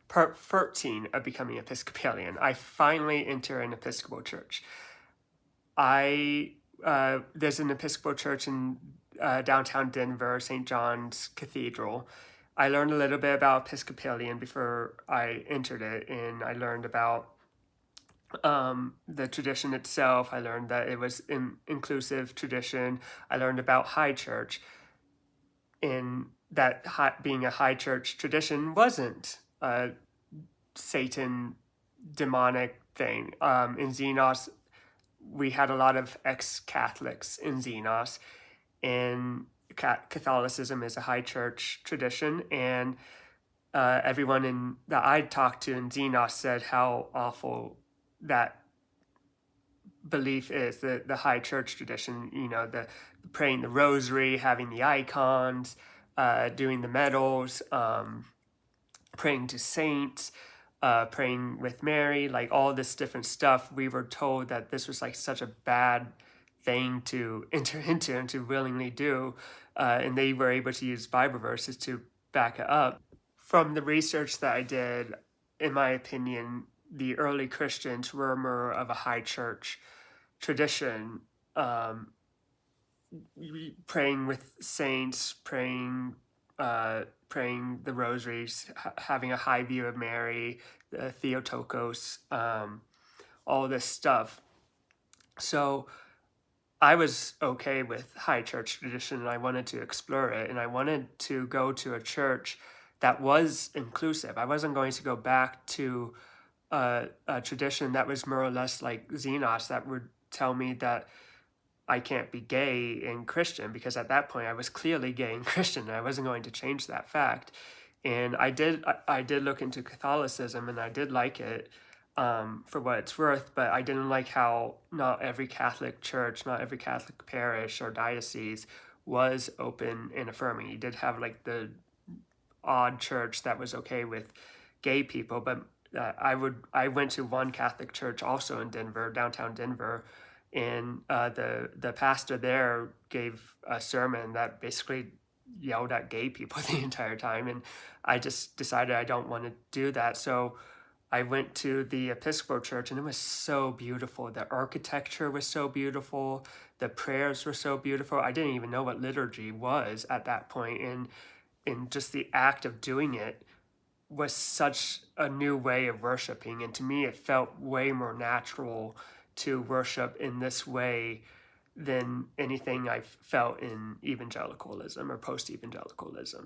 part 13 of becoming Episcopalian. I finally enter an Episcopal church. There's an Episcopal church in downtown Denver, St. John's Cathedral. I learned a little bit about Episcopalian before I entered it, and I learned about the tradition itself. I learned that it was an inclusive tradition. I learned about high church, and that being a high church tradition wasn't a Satan demonic thing. In Xenos, we had a lot of ex-Catholics in Xenos, and Catholicism is a high church tradition, and everyone that I talked to in Xenos said how awful that belief is, the high church tradition, the praying the rosary, having the icons, doing the medals, praying to saints, praying with Mary, like all this different stuff. We were told that this was like such a bad thing to enter into and to willingly do, and they were able to use Bible verses to back it up. From the research that I did, in my opinion, the early Christians were more of a high church tradition, praying with saints, praying the rosaries, having a high view of Mary, the Theotokos, all this stuff. So I was okay with high church tradition, and I wanted to explore it, and I wanted to go to a church that was inclusive. I wasn't going to go back to a tradition that was more or less like Xenos, that would tell me that I can't be gay and Christian, because at that point I was clearly gay and Christian, and I wasn't going to change that fact. And I did look into Catholicism, and I did like it for what it's worth, but I didn't like how not every Catholic church, not every Catholic parish or diocese was open and affirming. You did have like the odd church that was okay with gay people, but I went to one Catholic church also in Denver, downtown Denver, and the pastor there gave a sermon that basically yelled at gay people the entire time, and I just decided I don't want to do that. So I went to the Episcopal church, and it was so beautiful. The architecture was so beautiful. The prayers were so beautiful. I didn't even know what liturgy was at that point, and just the act of doing it was such a new way of worshiping. And to me, it felt way more natural to worship in this way than anything I've felt in evangelicalism or post-evangelicalism.